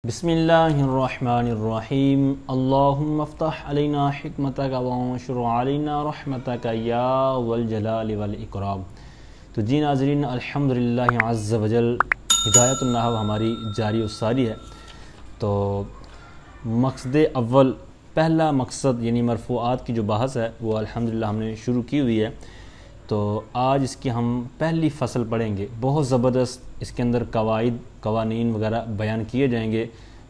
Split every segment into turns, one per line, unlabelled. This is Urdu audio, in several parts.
بسم اللہ الرحمن الرحیم اللہم افتح علینا حکمتک وانشر علینا رحمتک یا والجلال والاکرام۔ تو جی ناظرین، الحمدللہ عز وجل ہدایت النحو ہماری جاری و ساری ہے۔ تو مقصد اول، پہلا مقصد یعنی مرفوعات کی جو بحث ہے وہ الحمدللہ ہم نے شروع کی ہوئی ہے۔ تو آج اس کی ہم پہلی فصل پڑھیں گے۔ بہت زبردست اس کے اندر قواعد، قوانین وغیرہ بیان کیے جائیں گے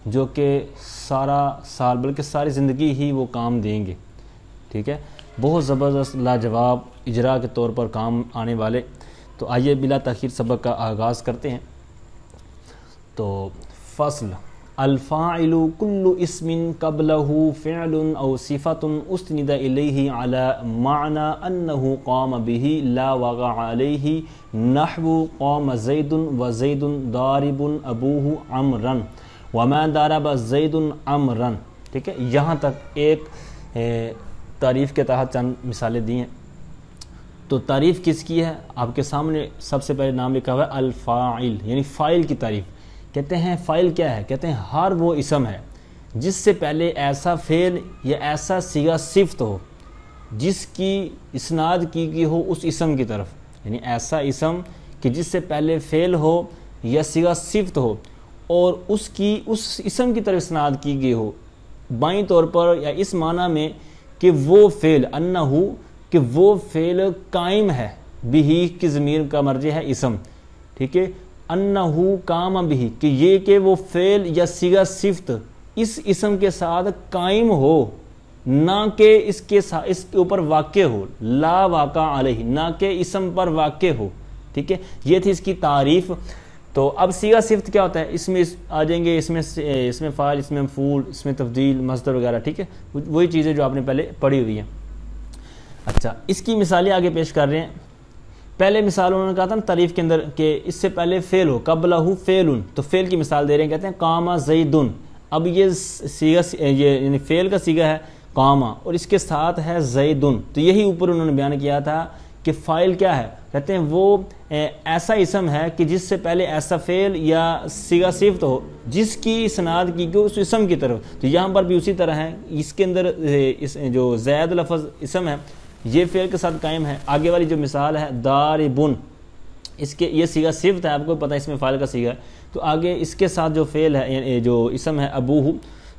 جو کہ سارا سال بلکہ ساری زندگی ہی وہ کام دیں گے، ٹھیک ہے، بہت زبردست لاجواب اجراء کے طور پر کام آنے والے۔ تو آئیے بلا تاخیر سبق کا آغاز کرتے ہیں۔ تو فصل، الفاعل کل اسم قبلہ فعل او صفت استند الیہ علی معنی انہ قام بہ لا وقع علیہ نحو قام زید وزید ضارب ابوہ عمرا وما ضرب زید عمرا، ٹھیک ہے، یہاں تک ایک تعریف کے تحت چند مثالیں دی ہیں۔ تو تعریف کس کی ہے؟ آپ کے سامنے سب سے پہلے نام لکھا ہوا ہے الفاعل، یعنی فاعل کی تعریف۔ کہتے ہیں فاعل کیا ہے؟ کہتے ہیں ہر وہ اسم ہے جس سے پہلے ایسا فعل یا ایسا صیغہ صفت ہو جس کی اسناد کی گئی ہو اس اسم کی طرف، یعنی ایسا اسم کہ جس سے پہلے فعل ہو یا صیغہ صفت ہو اور اس اسم کی طرف اسناد کی گئی ہو بائیں طور پر، یا اس معنی میں کہ وہ فعل انہو، کہ وہ فعل قائم ہے، بھی کی ضمیر کا مرجع ہے اسم، ٹھیک ہے، انہو قام بھی، کہ یہ کہ وہ فعل یا صیغہ صفت اس اسم کے ساتھ قائم ہو، نہ کہ اس کے اوپر واقع ہو، لا واقع علیہ، نہ کہ اسم پر واقع ہو، ٹھیک ہے، یہ تھی اس کی تعریف۔ تو اب صیغہ صفت کیا ہوتا ہے؟ اس میں آ جائیں گے اس میں فاعل، اس میں مفعول، اس میں تفضیل، مصدر وغیرہ، ٹھیک ہے، وہی چیزیں جو آپ نے پہلے پڑھی ہوئی ہیں۔ اچھا، اس کی مثالیں آگے پیش کر رہے ہیں۔ پہلے مثال انہوں نے کہا تھا نا تعریف کے اندر کہ اس سے پہلے فعل ہو، قبلہ فعل، تو فعل کی مثال دے رہے ہیں، کہتے ہیں قام زیدن۔ اب یہ صیغہ یعنی فعل کا صیغہ ہے قام اور اس کے ساتھ ہے زیدن، تو یہی اوپر انہوں نے بیان کیا تھا کہ فاعل کیا ہے؟ کہتے ہیں وہ ایسا اسم ہے کہ جس سے پہلے ایسا فعل یا صیغہ صفت ہو جس کی اسناد کی گئی اس اسم کی طرف۔ تو یہاں پر بھی اسی طرح ہے، اس کے اندر جو زید لفظ اسم ہے یہ فعل کے ساتھ قائم ہے۔ آگے والی جو مثال ہے ضاربن، اس کے یہ صیغہ صفت ہے، آپ کو پتہ ہے اس میں فاعل کا صیغہ ہے، تو آگے اس کے ساتھ جو فعل ہے یعنی جو اسم ہے ابوہ،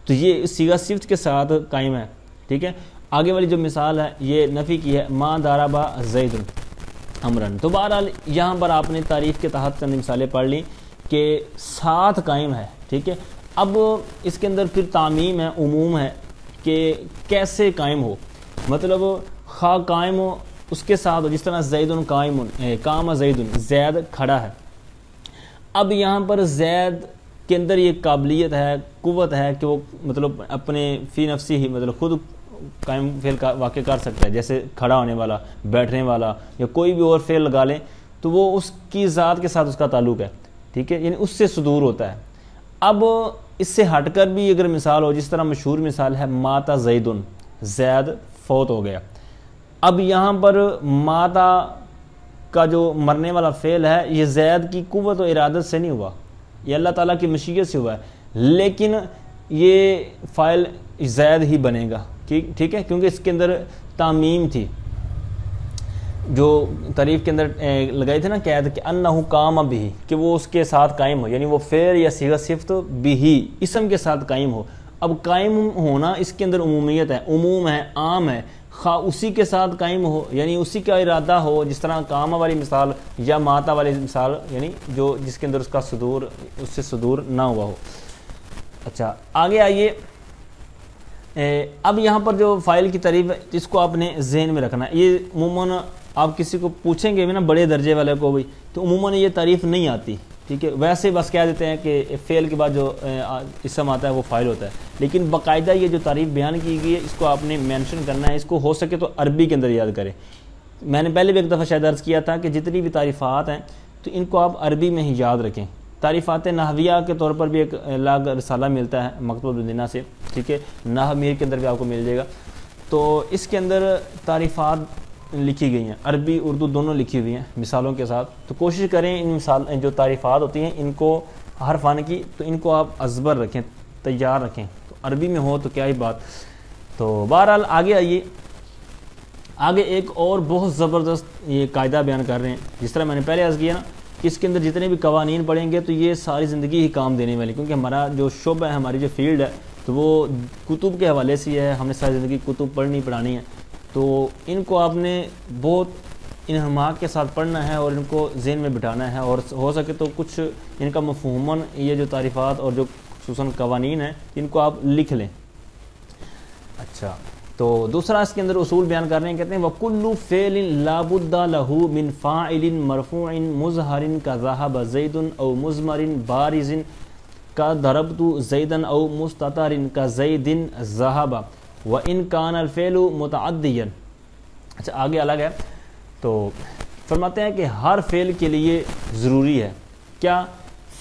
تو یہ صیغہ صفت کے ساتھ قائم ہے، ٹھیک ہے۔ آگے والی جو مثال ہے یہ نفی کی ہے، ما ضرب زید عمرن۔ تو بہرحال یہاں پر آپ نے تعریف کے تحت چند مثالیں پڑھ لی کہ ساتھ قائم ہے، ٹھیک ہے۔ اب اس کے اندر پھر تعمیم ہے، عموم ہے کہ کیسے قائم ہو، مطلب خواہ قائم ہو اس کے ساتھ، جس طرح زید قائم، قام زید، زید کھڑا ہے۔ اب یہاں پر زید کے اندر یہ قابلیت ہے، قوت ہے کہ وہ مطلب اپنے فی نفسی ہی مطلب خود قائم فعل کا واقع کر سکتا ہے، جیسے کھڑا ہونے والا، بیٹھنے والا، یا کوئی بھی اور فعل لگا لیں تو وہ اس کی ذات کے ساتھ اس کا تعلق ہے، ٹھیک ہے، یعنی اس سے صدور ہوتا ہے۔ اب اس سے ہٹ کر بھی اگر مثال ہو، جس طرح مشہور مثال ہے ماتا زیدن، زید فوت ہو گیا۔ اب یہاں پر ماتا کا جو مرنے والا فعل ہے یہ زید کی قوت و ارادت سے نہیں ہوا، یہ اللہ تعالیٰ کی مشیت سے ہوا ہے، لیکن یہ فاعل زید ہی بنے گا، ٹھیک ہے، کیونکہ اس کے اندر تعمیم تھی جو تعریف کے اندر لگائی تھی نا قید کہ انہ قام بھی، کہ وہ اس کے ساتھ قائم ہو، یعنی وہ فعل یا صیغہ صفت بھی اسم کے ساتھ قائم ہو۔ اب قائم ہونا اس کے اندر عمومیت ہے، عموم ہے، عام ہے، خواہ اسی کے ساتھ قائم ہو یعنی اسی کا ارادہ ہو، جس طرح قام والی مثال یا ماتا والی مثال، یعنی جو جس کے اندر اس کا صدور، اس سے صدور نہ ہوا ہو۔ اچھا آگے آئیے، اب یہاں پر جو فاعل کی تعریف ہے اس کو آپ نے ذہن میں رکھنا ہے۔ یہ عموماً آپ کسی کو پوچھیں گے بھی نا، بڑے درجے والے کو بھی، تو عموماً یہ تعریف نہیں آتی، ٹھیک ہے، ویسے بس کہہ دیتے ہیں کہ فعل کے بعد جو اسم آتا ہے وہ فاعل ہوتا ہے، لیکن باقاعدہ یہ جو تعریف بیان کی گئی ہے اس کو آپ نے مینشن کرنا ہے، اس کو ہو سکے تو عربی کے اندر یاد کریں۔ میں نے پہلے بھی ایک دفعہ شاید عرض کیا تھا کہ جتنی بھی تعریفات ہیں تو ان کو آپ عربی میں ہی یاد رکھیں۔ تعریفات نحویہ کے طور پر بھی ایک الگ رسالہ ملتا ہے مکتوب الدینہ سے، ٹھیک ہے، نحو میر کے اندر بھی آپ کو مل جائے گا۔ تو اس کے اندر تعریفات لکھی گئی ہیں، عربی اردو دونوں لکھی ہوئی ہیں مثالوں کے ساتھ۔ تو کوشش کریں ان مثال جو تعریفات ہوتی ہیں ان کو حرف آنے کی، تو ان کو آپ ازبر رکھیں، تیار رکھیں، تو عربی میں ہو تو کیا ہی بات. تو بہرحال آگے آئیے، آگے ایک اور بہت زبردست یہ قاعدہ بیان کر رہے ہیں. جس طرح میں نے پہلے عرض کیا نا کہ اس کے اندر جتنے بھی قوانین پڑھیں گے تو یہ ساری زندگی ہی کام دینے والی، کیونکہ ہمارا جو شعبہ ہے، ہماری جو فیلڈ ہے تو وہ کتب کے حوالے سے ہے. ہم نے ساری زندگی کتب پڑھانی ہے، تو ان کو آپ نے بہت انہماک کے ساتھ پڑھنا ہے اور ان کو ذہن میں بٹھانا ہے، اور ہو سکے تو کچھ ان کا مفہوماً یہ جو تعریفات اور جو خصوصاً قوانین ہیں ان کو آپ لکھ لیں. اچھا، تو دوسرا اس کے اندر اصول بیان کر رہے ہیں، کہتے ہیں وَكُلُّ فِعْلٍ لَا بُدَّ لَهُ مِنْ فَاعِلٍ مَرْفُوعٍ مُظْهَرٍ كَذَهَبَ زَيْدٌ أَوْ مُزْمَرٍ بَارِزٍ كَضَرَبْتُ زَيْدًا أَوْ مُسْتَتَرٍ كَزَيْدٍ ذَهَبَ وَإِنْ كَانَ الْفِعْلُ مُتَعَدِّيًا. اچھا آگے الگ ہے، تو فرماتے ہیں کہ ہر فعل کے لیے ضروری ہے کیا؟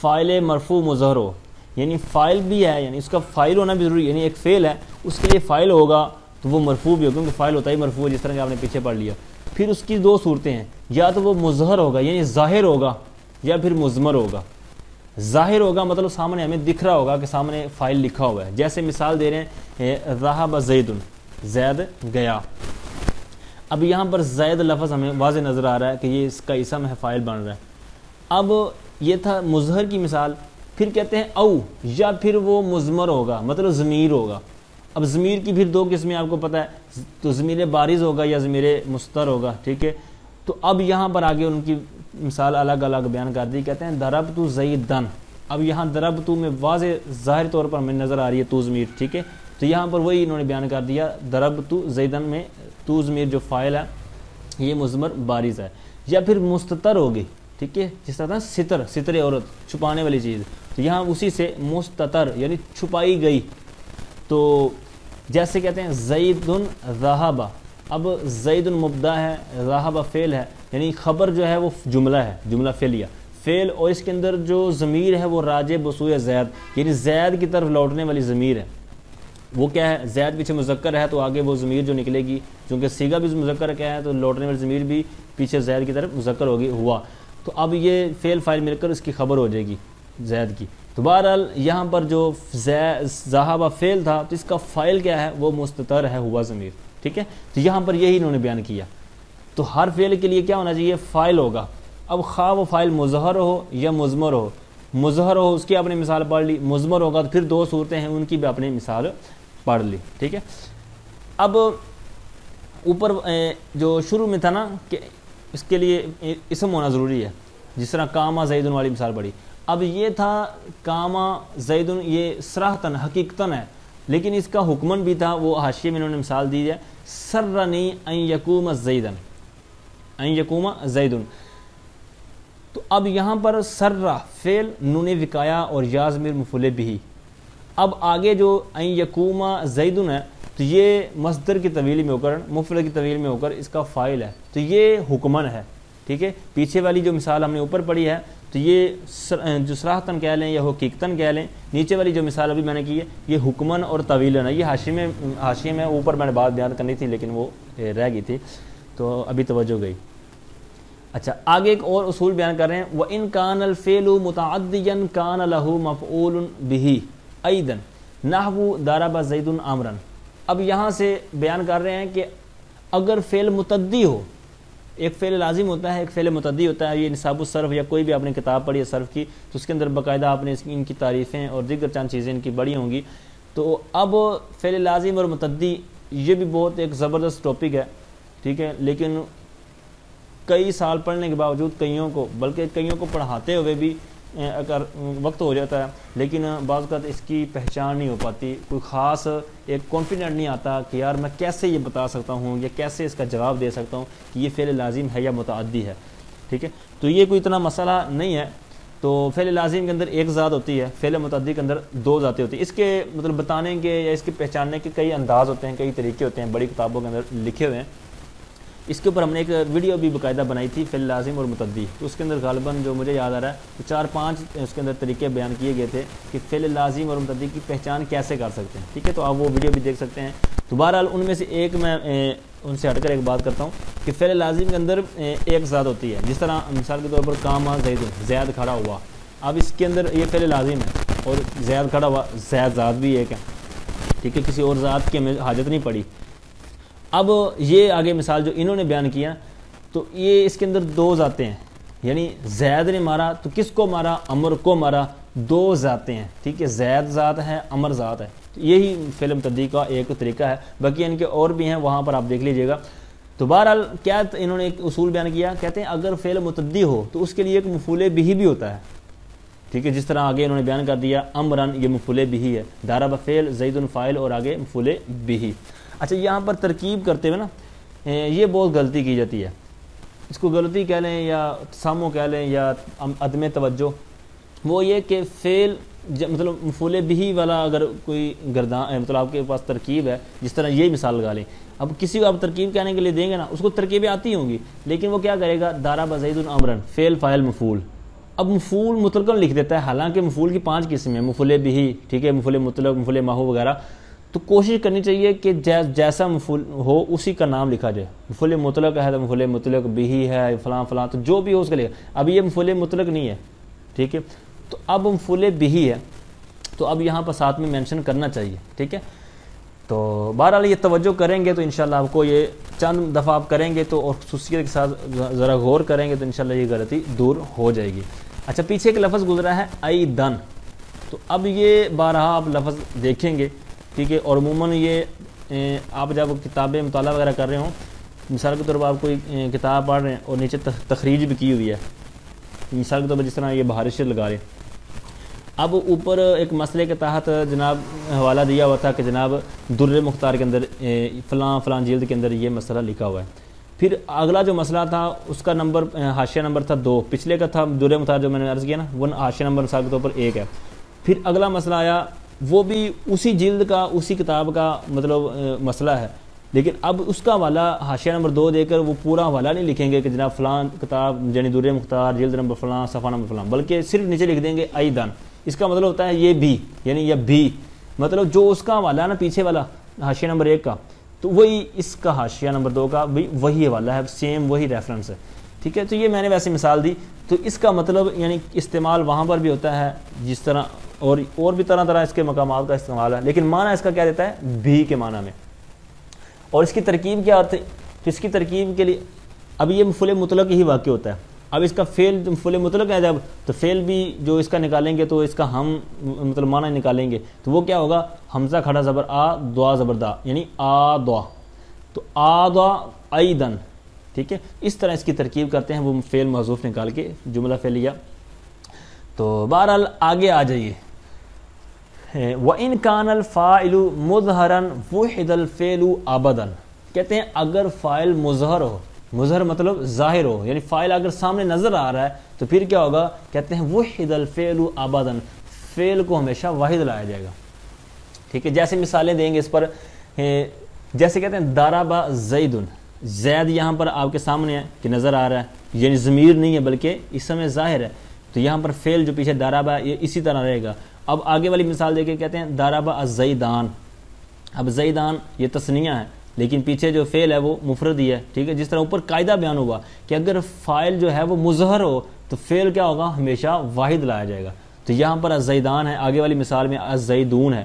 فاعل مرفوع مظہر ہو، یعنی فاعل بھی ہے، یعنی اس کا فاعل ہونا بھی ضروری ہے. یعنی ایک فعل ہے اس کے لیے فاعل ہوگا تو وہ مرفوع بھی ہوگا، کیونکہ فاعل ہوتا ہی مرفوع ہے، جس طرح کہ آپ نے پیچھے پڑھ لیا. پھر اس کی دو صورتیں ہیں، یا تو وہ مظہر ہوگا یعنی ظاہر ہوگا، یا پھر مضمر ہوگا. ظاہر ہوگا مطلب سامنے ہمیں دکھ رہا ہوگا کہ سامنے فاعل لکھا ہوا ہے. جیسے مثال دے رہے ہیں ذهب زید، زید گیا. اب یہاں پر زید لفظ ہمیں واضح نظر آ رہا ہے کہ یہ اس کا اسم ہے، فاعل بن رہا ہے. اب یہ تھا مظہر کی مثال. پھر کہتے ہیں او، یا پھر وہ مضمر ہوگا مطلب ضمیر ہوگا. اب ضمیر کی پھر دو قسمیں آپ کو پتہ ہے، تو ضمیر بارز ہوگا یا ضمیر مستتر ہوگا. ٹھیک ہے، تو اب یہاں پر آگے ان کی مثال الگ الگ بیان کر دی. کہتے ہیں ضربت زیدن. اب یہاں ضربت میں واضح ظاہر طور پر ہمیں نظر آ رہی ہے تو ضمیر. ٹھیک ہے، تو یہاں پر وہی انہوں نے بیان کر دیا، ضربت زیدن میں تو ضمیر جو فاعل ہے یہ مضمر بارز ہے. یا پھر مستتر ہوگی. ٹھیک ہے، جس طرح ستر عورت چھپانے والی چیز، تو یہاں اسی سے مستتر یعنی چھپائی گئی. تو جیسے کہتے ہیں زید ذہب. اب زید مبتدا ہے، ذہب فعل ہے، یعنی خبر جو ہے وہ جملہ ہے، جملہ فعلیہ فعل، اور اس کے اندر جو ضمیر ہے وہ راجع بسوء زید، یعنی زید کی طرف لوٹنے والی ضمیر ہے. وہ کیا ہے؟ زید پیچھے مذکر ہے تو آگے وہ ضمیر جو نکلے گی، چونکہ صیغہ بھی مذکر کیا ہے تو لوٹنے والی ضمیر بھی پیچھے زید کی طرف مذکر ہوگی ہوا. تو اب یہ فعل فاعل مل کر اس کی خبر ہو جائے گی زید کی. تو بہرحال یہاں پر جو ذہب فعل تھا تو اس کا فاعل کیا ہے؟ وہ مستتر ہے، ہوا ضمیر. ٹھیک ہے، تو یہاں پر یہی انہوں نے بیان کیا. تو ہر فعل کے لیے کیا ہونا چاہیے؟ فاعل ہوگا. اب خواہ وہ فاعل مظہر ہو یا مضمر ہو. مظہر ہو اس کی آپ نے مثال پڑھ لی، مضمر ہوگا تو پھر دو صورتیں ہیں ان کی بھی آپ نے مثال پڑھ لی. ٹھیک ہے، اب اوپر جو شروع میں تھا نا کہ اس کے لیے اسم ہونا ضروری ہے، جس طرح کاما زیدن والی مثال پڑھی. اب یہ تھا کاما زیدن، یہ صراحتاً حقیقتاً ہے، لیکن اس کا حکمن بھی تھا. وہ حاشیے میں انہوں نے مثال دی ہے، سرنی ان یقوم زیدن، ان یقوم زیدن. تو اب یہاں پر سرہ فعل، نون وقایا اور یا ضمیر مفعول بہ. اب آگے جو ان یقوم زیدن ہے تو یہ مصدر کی طویل میں ہو کر، مفعول کی طویل میں ہو کر اس کا فاعل ہے، تو یہ حکمن ہے. ٹھیک ہے، پیچھے والی جو مثال ہم نے اوپر پڑھی ہے تو یہ جو صراحتاً کہہ لیں یا حقیقتاً کہہ لیں. نیچے والی جو مثال ابھی میں نے کی ہے یہ حکمن اور طویلن ہے. یہ حاشیے میں اوپر میں نے بات بیان کرنی تھی لیکن وہ رہ گئی تھی تو ابھی توجہ گئی. اچھا آگے ایک اور اصول بیان کر رہے ہیں، وَإِن كَانَ الْفِعْلُ مُتَعَدِّيًا كَانَ لَهُ مَفْعُولٌ بِهِ أَيْضًا نَحْوُ ضَرَبَ زَيْدٌ عَمْرًا. اب یہاں سے بیان کر رہے ہیں کہ اگر فعل متعدی ہو، ایک فعل لازم ہوتا ہے، ایک فعل متعدی ہوتا ہے. یہ نصاب الصرف یا کوئی بھی آپ نے کتاب پڑھی ہے صرف کی تو اس کے اندر باقاعدہ آپ نے ان کی تعریفیں اور دیگر چند چیزیں ان کی بڑی ہوں گی. تو اب فعل لازم اور متعدی یہ بھی بہت ایک زبردست ٹاپک ہے. ٹھیک ہے، لیکن کئی سال پڑھنے کے باوجود کئیوں کو پڑھاتے ہوئے بھی اگر وقت ہو جاتا ہے لیکن بعض اوقات اس کی پہچان نہیں ہو پاتی. کوئی خاص ایک کانفیڈنٹ نہیں آتا کہ یار میں کیسے یہ بتا سکتا ہوں یا کیسے اس کا جواب دے سکتا ہوں کہ یہ فعل لازم ہے یا متعدی ہے. ٹھیک ہے، تو یہ کوئی اتنا مسئلہ نہیں ہے. تو فعل لازم کے اندر ایک ذات ہوتی ہے، فعل متعدی کے اندر دو ذاتیں ہوتی ہیں. اس کے مطلب بتانے کے یا اس کے پہچاننے کے کئی انداز ہوتے ہیں، کئی طریقے ہوتے ہیں، بڑی کتابوں کے اندر لکھے ہوئے ہیں. اس کے اوپر ہم نے ایک ویڈیو بھی باقاعدہ بنائی تھی فعل لازم اور متعدی. تو اس کے اندر غالباً جو مجھے یاد آ رہا ہے 4-5 اس کے اندر طریقے بیان کیے گئے تھے کہ فعل لازم اور متعدی کی پہچان کیسے کر سکتے ہیں. ٹھیک ہے، تو آپ وہ ویڈیو بھی دیکھ سکتے ہیں. تو بہرحال ان میں سے ایک میں ان سے ہٹ کر ایک بات کرتا ہوں کہ فعل لازم کے اندر ایک ذات ہوتی ہے. جس طرح مثال کے طور پر کاما زید، زید کھڑا ہوا. اب اس کے اندر یہ فعل لازم ہے اور زید کھڑا ہوا، زید ذات بھی ایک ہے، ٹھیک ہے، کسی اور ذات کی ہمیں حاجت نہیں پڑی۔ اب یہ آگے مثال جو انہوں نے بیان کیا تو یہ اس کے اندر دو ذاتیں ہیں، یعنی زید نے مارا تو کس کو مارا؟ عمر کو مارا، دو ذاتیں ہیں، ٹھیک ہے، زید ذات ہے، عمر ذات ہے۔ یہی فعل متعدی کا ایک طریقہ ہے، باقی ان کے اور بھی ہیں، وہاں پر آپ دیکھ لیجئے گا۔ تو بہرحال کیا انہوں نے ایک اصول بیان کیا، کہتے ہیں اگر فعل متعدی ہو تو اس کے لیے ایک مفعول بہ بھی ہوتا ہے، ٹھیک ہے، جس طرح آگے انہوں نے بیان کر دیا امرن، یہ مفعول بہ ہے، ضرب فعل، زید فاعل اور آگے مفعول بہ۔ اچھا یہاں پر ترکیب کرتے ہوئے نا یہ بہت غلطی کی جاتی ہے، اس کو غلطی کہہ لیں یا تسامح کہہ لیں یا عدم توجہ، وہ یہ کہ فعل مطلب مفعول بہ والا اگر کوئی گردان مطلب آپ کے پاس ترکیب ہے، جس طرح یہی مثال لگا لیں، اب کسی کو آپ ترکیب کہنے کے لیے دیں گے نا، اس کو ترکیبیں آتی ہوں گی، لیکن وہ کیا کرے گا؟ ضرب زید امرن، فعل فاعل مفعول، اب مفعول مطلقاً لکھ دیتا ہے، حالانکہ مفعول کی 5 قسم ہیں، مفعول بہ، ٹھیک ہے، مفعول مطلق، مفعول ماحو وغیرہ۔ تو کوشش کرنی چاہیے کہ جیسا مفعول ہو اسی کا نام لکھا جائے، مفعول مطلق ہے تو مفعول مطلق، بہ ہے فلاں فلاں، تو جو بھی ہو اس کا لکھا۔ اب یہ مفعول مطلق نہیں ہے، ٹھیک ہے، تو اب مفعول بہ ہے تو اب یہاں پر ساتھ میں مینشن کرنا چاہیے، ٹھیک ہے۔ تو بہرحال یہ توجہ کریں گے تو انشاءاللہ آپ کو یہ چند دفعہ آپ کریں گے تو اور خصوصیت کے ساتھ ذرا غور کریں گے تو انشاءاللہ یہ غلطی دور ہو جائے گی۔ اچھا پیچھے ایک لفظ گزرا ہے ایدن، تو اب یہ بارہا آپ لفظ دیکھیں گے، ٹھیک ہے، اور عموماً یہ آپ جب کتابیں مطالعہ وغیرہ کر رہے ہوں، مثال کے طور پر آپ کوئی کتاب پڑھ رہے ہیں اور نیچے تخریج بھی کی ہوئی ہے، مثال کے طور پر جس طرح یہ بہارش لگا رہے ہیں، اب اوپر ایک مسئلے کے تحت جناب حوالہ دیا ہوا تھا کہ جناب در مختار کے اندر فلاں فلاں جلد کے اندر یہ مسئلہ لکھا ہوا ہے، پھر اگلا جو مسئلہ تھا اس کا نمبر حاشیہ نمبر تھا 2، پچھلے کا تھا در مختار جو میں نے عرض کیا نا، وہ حاشیہ نمبر مثال کے طور پر 1 ہے، پھر اگلا مسئلہ آیا وہ بھی اسی جلد کا اسی کتاب کا مطلب مسئلہ ہے، لیکن اب اس کا حوالہ حاشیہ نمبر 2 دے کر وہ پورا حوالہ نہیں لکھیں گے کہ جناب فلاں کتاب یعنی در مختار جلد نمبر فلاں صفحہ نمبر فلاں، بلکہ صرف نیچے لکھ دیں گے ایدن۔ اس کا مطلب ہوتا ہے یہ بھی، یعنی یہ بھی مطلب جو اس کا حوالہ ہے نا پیچھے والا حاشیہ نمبر 1 کا، تو وہی اس کا حاشیہ نمبر 2 کا بھی وہی حوالہ ہے، سیم وہی ریفرنس ہے، ٹھیک ہے۔ تو یہ میں نے ویسے مثال دی، تو اس کا مطلب یعنی استعمال وہاں پر بھی ہوتا ہے جس طرح اور بھی طرح طرح اس کے مقامات کا استعمال ہے، لیکن معنی اس کا کیا دیتا ہے؟ بھی کے معنی میں۔ اور اس کی ترکیب کیا ہوتی ہے؟ تو اس کی ترکیب کے لیے اب یہ مفعول مطلق ہی واقع ہوتا ہے، اب اس کا فعل مفعول مطلق ہے جب، تو فعل بھی جو اس کا نکالیں گے تو اس کا ہم مطلب معنی نکالیں گے، تو وہ کیا ہوگا؟ حمزہ کھڑا زبر آ، دعا زبر دا، یعنی آ دعا، تو آ دعا ایدن، ٹھیک ہے۔ اس طرح اس کی ترکیب کرتے ہیں وہ فعل محذوف نکال کے جملہ فعلیہ۔ تو بہرحال آگے آ جائیے، وَإِن كَانَ الْفَاعِلُ مُظْهَرًا وُحِدَ الْفِعْلُ أَبَدًا، کہتے ہیں اگر فاعل مظہر ہو، مظہر مطلب ظاہر ہو، یعنی فاعل اگر سامنے نظر آ رہا ہے تو پھر کیا ہوگا؟ کہتے ہیں وُحِدَ الْفِعْلُ أَبَدًا، فعل کو ہمیشہ واحد لایا جائے گا، ٹھیک ہے۔ جیسے مثالیں دیں گے اس پر، جیسے کہتے ہیں ضرب زید، زید یہاں پر آپ کے سامنے ہے کہ نظر آ رہا ہے، یعنی ضمیر نہیں ہے بلکہ اسم ظاہر ہے، تو یہاں پر فعل جو پیچھے ضرب ہے یہ اسی طرح رہے گا۔ اب آگے والی مثال دیکھیں، کہتے ہیں ضرب الزیدان، اب زیدان یہ تثنیہ ہے لیکن پیچھے جو فعل ہے وہ مفرد ہی ہے، ٹھیک ہے۔ جس طرح اوپر قاعدہ بیان ہوا کہ اگر فاعل جو ہے وہ مظہر ہو تو فعل کیا ہوگا؟ ہمیشہ واحد لایا جائے گا۔ تو یہاں پر الزیدان ہے، آگے والی مثال میں الزیدون ہے،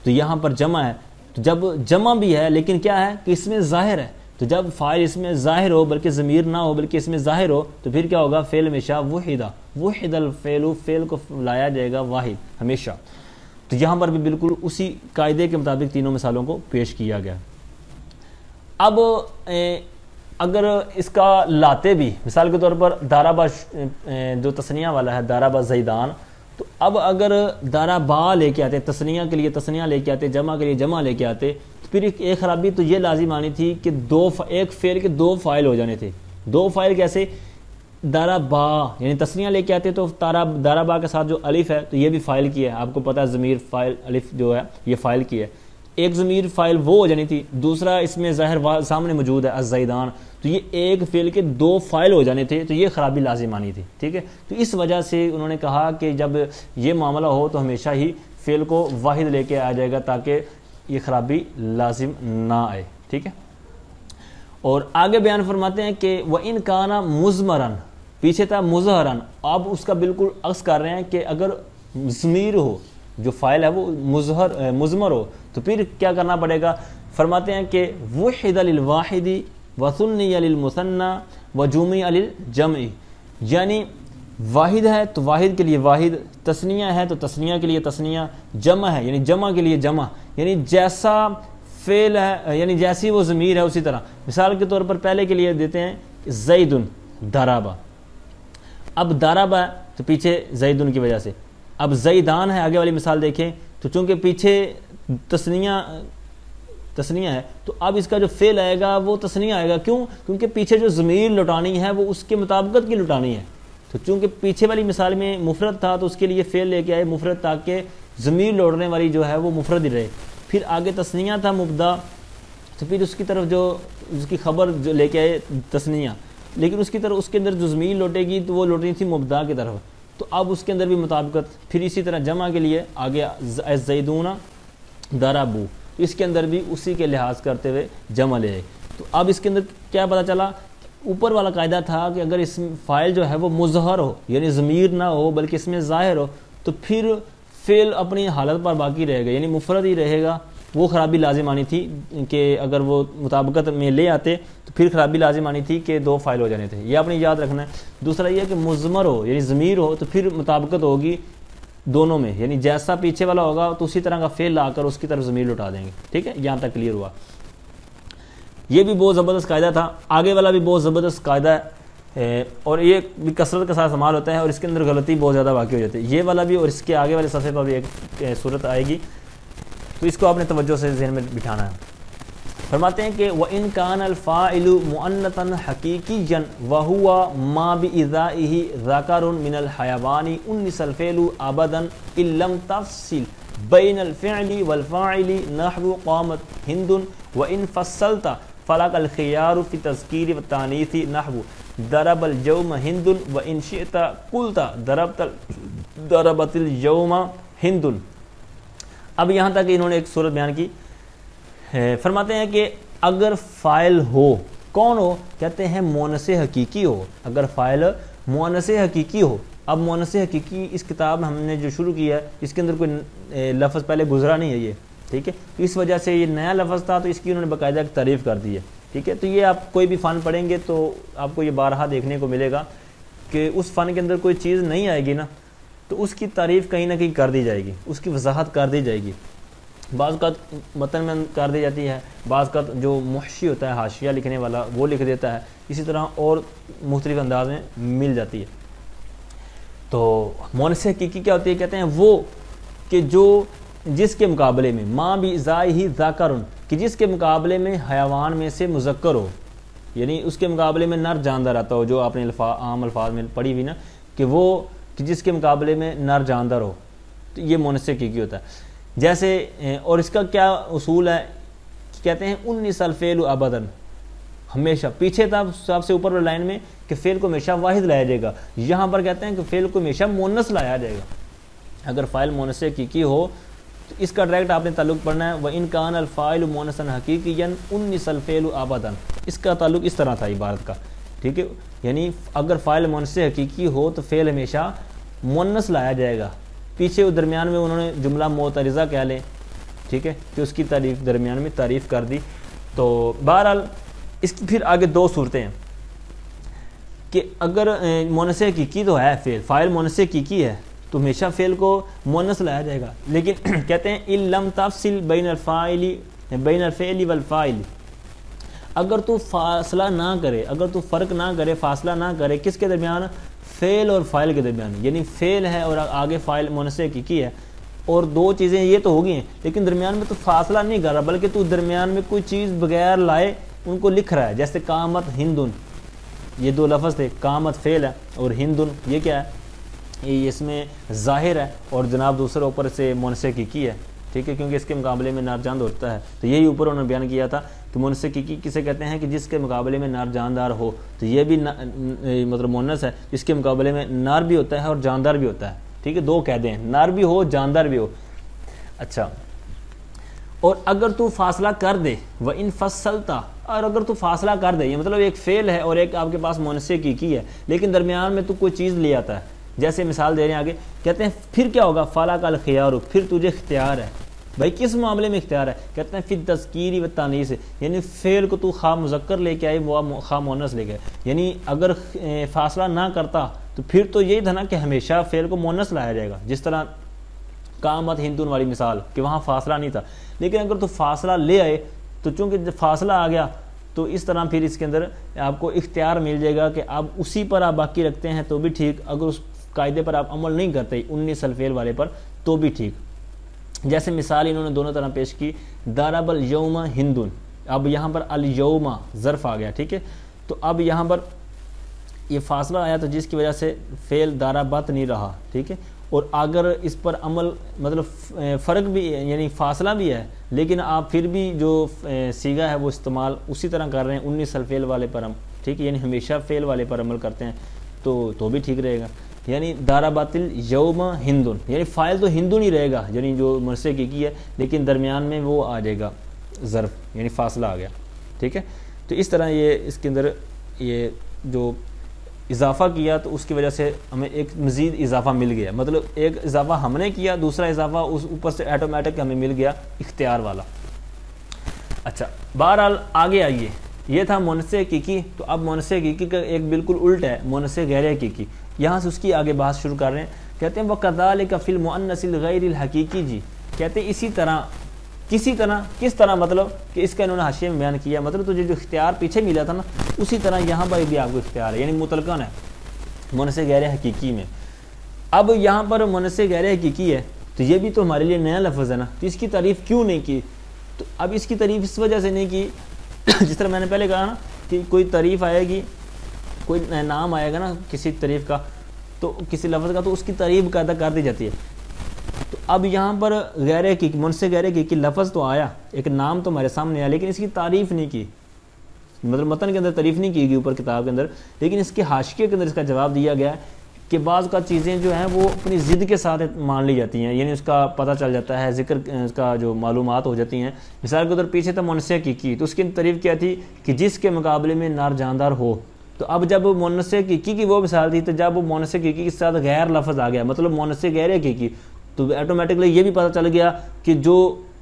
تو یہاں پر جمع ہے، تو جب جمع بھی ہے لیکن کیا ہے کہ اس میں ظاہر ہے، تو جب فاعل اس میں ظاہر ہو بلکہ ضمیر نہ ہو بلکہ اس میں ظاہر ہو تو پھر کیا ہوگا؟ فعل ہمیشہ وحد الفعل، فعل کو لایا جائے گا واحد ہمیشہ۔ تو یہاں پر بھی بالکل اسی قاعدے کے مطابق تینوں مثالوں کو پیش کیا گیا۔ اب اگر اس کا لاتے بھی، مثال کے طور پر ضربہ جو تثنیہ والا ہے ضربہ زیدان، تو اب اگر ضربا لے کے آتے تثنیہ کے لیے تثنیہ لے کے آتے، جمع کے لیے جمع لے کے آتے، تو پھر ایک خرابی تو یہ لازم آنی تھی کہ ایک فعل کے 2 فاعل ہو جانے تھے۔ 2 فاعل کیسے؟ ضربا یعنی تثنیہ لے کے آتے تو ضربا کے ساتھ جو الف ہے تو یہ بھی فاعل کی ہے، آپ کو پتہ ہے ضمیر فاعل الف جو ہے یہ فاعل کی ہے، ایک ضمیر فاعل وہ ہو جانی تھی، دوسرا اس میں ظاہر سامنے موجود ہے الزیدان، تو یہ ایک فعل کے 2 فاعل ہو جانے تھے، تو یہ خرابی لازم آنی تھی، ٹھیک ہے۔ تو اس وجہ سے انہوں نے کہا کہ جب یہ معاملہ ہو تو ہمیشہ ہی فعل کو واحد لے کے آ جائے گا تاکہ یہ خرابی لازم نہ آئے، ٹھیک ہے۔ اور آگے بیان فرماتے ہیں کہ وَإِن كَانَ مُضْمَرًا، پیچھے تھا مظہرن، اب اس کا بالکل عکس کر رہے ہیں کہ اگر ضمیر ہو جو فاعل ہے وہ مضمر ہو تو پھر کیا کرنا پڑے گا. فرماتے ہیں کہ وحد للواحد وثنی للمثنى وجمع للجمع، یعنی واحد ہے تو واحد کے لیے واحد، تثنیہ ہے تو تثنیہ کے لیے تثنیہ، جمع ہے یعنی جمع کے لیے جمع، یعنی جیسا فعل ہے یعنی جیسی وہ ضمیر ہے اسی طرح. مثال کے طور پر پہلے کے لیے دیتے ہیں زید ضرب، اب ضرب ہے تو پیچھے زید کی وجہ سے. اب زیدان ہے آگے والی مثال دیکھیں تو چونکہ پیچھے تثنیہ ہے تو اب اس کا جو فعل آئے گا وہ تثنیہ آئے گا. کیوں؟ کیونکہ پیچھے جو ضمیر لٹانی ہے وہ اس کے مطابقت کی لٹانی ہے. تو چونکہ پیچھے والی مثال میں مفرد تھا تو اس کے لیے فعل لے کے آئے مفرد تاکہ ضمیر لوٹنے والی جو ہے وہ مفرد ہی رہے. پھر آگے تثنیہ تھا مبدا تو پھر اس کی طرف جو اس کی خبر جو لے کے آئے تثنیہ، لیکن اس کی طرف اس کے اندر جو ضمیر لوٹے گی تو وہ لوٹنی تھی مبدا کی طرف. تو اب اس کے اندر بھی مطابقت. پھر اسی طرح جمع کے لیے آگے زیدون ضربوا، اس کے اندر بھی اسی کے لحاظ کرتے ہوئے جمع لے آئے. تو اب اس کے اندر کیا پتہ چلا، اوپر والا قاعدہ تھا کہ اگر اس فاعل جو ہے وہ مظہر ہو یعنی ضمیر نہ ہو بلکہ اس میں ظاہر ہو تو پھر فعل اپنی حالت پر باقی رہے گا یعنی مفرد ہی رہے گا. وہ خرابی لازم آنی تھی کہ اگر وہ مطابقت میں لے آتے تو پھر خرابی لازم آنی تھی کہ دو فاعل ہو جانے تھے. یہ اپنی یاد رکھنا ہے. دوسرا یہ کہ مضمر ہو یعنی ضمیر ہو تو پھر مطابقت ہوگی دونوں میں، یعنی جیسا پیچھے والا ہوگا تو اسی طرح کا فعل لا کر اس کی طرف ضمیر لٹا دیں گے. ٹھیک ہے، یہاں تک کلیئر ہوا. یہ بھی بہت زبردست قاعدہ تھا. آگے والا بھی بہت زبردست قاعدہ ہے اور یہ بھی کثرت کے ساتھ استعمال ہوتا ہے اور اس کے اندر غلطی بہت زیادہ واقع ہو جاتی ہے. یہ والا بھی اور اس کے آگے والے صفحے پر بھی ایک صورت آئے گی تو اس کو آپ نے توجہ سے ذہن میں بٹھانا ہے. فرماتے ہیں کہ وَإِن كَانَ الْفَاعِلُ مُؤَنَّثًا حَقِيقِيًّا وَهُوَ مَا بِإِذَائِهِ ذَكَرٌ مِنَ الْحَيَوَانِ أُنِّثَ الْفِعْلُ أَبَدًا إِن لَمْ تَفْصِلْ بَيْنَ الْفِعْلِ وَالْفَاعِلِ نَحْوُ قَامَتْ هِندٌ وَإِن فَصَّلْتَ فَلَكَ الْخِيَارُ فِي التَّذْكِيرِ وَالتَّأْنِيثِ نَحْوُ ضَرَبَ الْيَوْمَ هِندٌ وَإِن شِئْتَ قُلْتَ ضَرَبَتِ الْيَوْمَ هِندٌ. اب یہاں تک انہوں نے ایک صورت بیان کی. فرماتے ہیں کہ اگر فاعل ہو، کون ہو؟ کہتے ہیں مؤنث حقیقی ہو. اگر فاعل مؤنث حقیقی ہو. اب مؤنث حقیقی اس کتاب میں ہم نے جو شروع کیا ہے اس کے اندر کوئی لفظ پہلے گزرا نہیں ہے یہ. ٹھیک ہے، تو اس وجہ سے یہ نیا لفظ تھا تو اس کی انہوں نے باقاعدہ ایک تعریف کر دی ہے. ٹھیک ہے، تو یہ آپ کوئی بھی فن پڑھیں گے تو آپ کو یہ بارہا دیکھنے کو ملے گا کہ اس فن کے اندر کوئی چیز نہیں آئے گی نا تو اس کی تعریف کہیں نہ کہیں کر دی جائے گی، اس کی وضاحت کر دی جائے گی. بعض کا متن میں کر دی جاتی ہے، بعض کا جو محشی ہوتا ہے حاشیہ لکھنے والا وہ لکھ دیتا ہے، اسی طرح اور مختلف انداز میں مل جاتی ہے. تو مؤنث حقیقی کیا ہوتی ہے؟ کہتے ہیں وہ کہ جو جس کے مقابلے میں ماں بھی ذائہی ذاکرن، کہ جس کے مقابلے میں حیوان میں سے مذکر ہو، یعنی اس کے مقابلے میں نر جاندار آتا ہو، جو آپ نے عام الفاظ میں پڑھی ہوئی نا کہ وہ کہ جس کے مقابلے میں نر جاندار ہو، تو یہ مؤنث حقیقی ہوتا ہے. جیسے اور اس کا کیا اصول ہے؟ کہتے ہیں 19 الفعل ابدا، ہمیشہ. پیچھے تھا سب سے اوپر والی لائن میں کہ فعل کو ہمیشہ واحد لایا جائے گا، یہاں پر کہتے ہیں کہ فعل کو ہمیشہ مؤنث لایا جائے گا. اگر فاعل مؤنث حقیقی ہو تو اس کا ڈائریکٹ آپ نے تعلق پڑھنا ہے وَإِن كَانَ الْفَاعِلُ مُؤَنَّثًا حَقِيقِيًّا أُنِّثَ الْفِعْلُ أَبَدًا. اس کا تعلق اس طرح تھا عبارت کا. ٹھیک ہے، یعنی اگر فاعل مؤنث حقیقی ہو تو فعل ہمیشہ مؤنث لایا جائے گا. پیچھے درمیان میں انہوں نے جملہ معترضہ کہہ لیں، ٹھیک ہے، کہ اس کی تعریف درمیان میں تعریف کر دی. تو بہرحال اس کی پھر آگے دو صورتیں ہیں کہ اگر مؤنث حقیقی تو ہے فاعل مؤنث حقیقی ہے تو ہمیشہ فعل کو مؤنث لایا جائے گا. لیکن کہتے ہیں ان لم تفصل بین الفعل والفاعل، اگر تو فاصلہ نہ کرے، اگر تو فرق نہ کرے، فاصلہ نہ کرے کس کے درمیان؟ فعل اور فاعل کے درمیان. یعنی فعل ہے اور آگے فاعل مؤنث حقیقی ہے اور دو چیزیں یہ تو ہو گئی ہیں لیکن درمیان میں تو فاصلہ نہیں کر رہا بلکہ تو درمیان میں کوئی چیز بغیر لائے ان کو لکھ رہا ہے. جیسے قامت ہندن، یہ دو لفظ تھے، قامت فعل ہے اور ہندن یہ کیا ہے؟ یہ اس میں ظاہر ہے اور جناب دوسرے اوپر سے مؤنث حقیقی ہے. ٹھیک ہے، کیونکہ اس کے مقابلے میں نر جاند ہوتا ہے. تو یہی اوپر انہوں نے بیان کیا تھا کہ مؤنث حقیقی کسے کہتے ہیں کہ جس کے مقابلے میں نر جاندار ہو. تو یہ بھی مطلب مؤنث ہے جس کے مقابلے میں نر بھی ہوتا ہے اور جاندار بھی ہوتا ہے. ٹھیک ہے، دو قیدیں ہیں، نر بھی ہو جاندار بھی ہو. اچھا، اور اگر تو فاصلہ کر دے وَإِن فَصَّلْتَ، اور اگر تو فاصلہ کر دے، یہ مطلب ایک فعل ہے اور ایک آپ کے پاس مؤنث حقیقی ہے، لیکن درمیان میں تو کوئی چیز لے آتا ہے، جیسے مثال دے رہے ہیں آگے، کہتے ہیں پھر کیا ہوگا، فَلَكَ الْخِيَارُ، پھر تجھے اختیار ہے. بھائی کس معاملے میں اختیار ہے؟ کہتے ہیں فی التذکیر و التانیث، یعنی فعل کو تو خواہ مذکر لے کے آئے خواہ مؤنث لے کے آئے. یعنی اگر فاصلہ نہ کرتا تو پھر تو یہی تھا نا کہ ہمیشہ فعل کو مؤنث لایا جائے گا، جس طرح قامت ہندون والی مثال کہ وہاں فاصلہ نہیں تھا. لیکن اگر تو فاصلہ لے آئے تو چونکہ جب فاصلہ آ گیا تو اس طرح پھر اس کے اندر آپ کو اختیار مل جائے گا کہ آپ اسی پر آپ باقی رکھتے ہیں تو بھی ٹھیک، اگر اس قاعدے پر آپ عمل نہیں کرتے 19 الفعل والے پر تو بھی ٹھیک. جیسے مثال انہوں نے دونوں طرح پیش کی، ضرب الیوم ہندون، اب یہاں پر الیوم ظرف آ گیا، ٹھیک ہے. تو اب یہاں پر یہ فاصلہ آیا تو جس کی وجہ سے فعل ضربت نہیں رہا، ٹھیک ہے. اور اگر اس پر عمل مطلب فرق بھی یعنی فاصلہ بھی ہے لیکن آپ پھر بھی جو صیغہ ہے وہ استعمال اسی طرح کر رہے ہیں 19 الفعل والے پر ہم، ٹھیک ہے، یعنی ہمیشہ فعل والے پر عمل کرتے ہیں تو بھی ٹھیک رہے گا. یعنی ضربت الیوم ہندون، یعنی فاعل تو ہندون ہی رہے گا، یعنی جو مؤنث حقیقی ہے، لیکن درمیان میں وہ آ جائے گا ظرف، یعنی فاصلہ آ گیا، ٹھیک ہے. تو اس طرح یہ اس کے اندر یہ جو اضافہ کیا تو اس کی وجہ سے ہمیں ایک مزید اضافہ مل گیا، مطلب ایک اضافہ ہم نے کیا، دوسرا اضافہ اس اوپر سے آٹومیٹک ہمیں مل گیا اختیار والا. اچھا بہرحال آگے آئیے، یہ تھا مؤنث حقیقی. تو اب مؤنث حقیقی کا ایک بالکل الٹ ہے مؤنث غیر حقیقی، یہاں سے اس کی آگے بحث شروع کر رہے ہیں. کہتے ہیں وَكَذَلِكَ فِي الْمُؤَنَّثِ الْغَيْرِ الْحَقِيقِ، جی کہتے ہیں اسی طرح، کس طرح مطلب کہ اس کا انہوں نے حاشیے میں بیان کیا، مطلب تجھے جو اختیار پیچھے ملا تھا نا اسی طرح یہاں پر بھی آپ کو اختیار ہے، یعنی مطلقاً ہے مؤنث غیر حقیقی میں. اب یہاں پر مؤنث غیر حقیقی ہے تو یہ بھی تو ہمارے لیے نیا لفظ ہے نا، تو اس کی تعریف کیوں نہیں کی؟ تو اب اس کی تعریف اس وجہ سے نہیں کی جس طرح میں نے پہلے کہا نا کہ کوئی تعریف آئے گی، کوئی نام آئے گا نا کسی تعریف کا تو کسی لفظ کا تو اس کی تعریف قاعدہ کر دی جاتی ہے. تو اب یہاں پر غیر حقیقی مؤنث غیر حقیقی لفظ تو آیا، ایک نام تو ہمارے سامنے آیا، لیکن اس کی تعریف نہیں کی، مطلب متن کے اندر تعریف نہیں کی گئی اوپر کتاب کے اندر، لیکن اس کے حاشیے کے اندر اس کا جواب دیا گیا کہ بعض کا چیزیں جو ہیں وہ اپنی ضد کے ساتھ مان لی جاتی ہیں، یعنی اس کا پتہ چل جاتا ہے، ذکر اس کا جو معلومات ہو جاتی ہیں. مثال کے ادھر پیچھے تھا مؤنث حقیقی، تو اس کی تعریف کیا تھی کہ جس کے مقابلے میں نر جاندار ہو. تو اب جب مؤنث حقیقی کی وہ مثال تھی، تو جب مؤنث حقیقی کے ساتھ غیر لفظ آ گیا، مطلب مؤنث غیر حقیقی، تو آٹومیٹکلی یہ بھی پتہ چل گیا کہ جو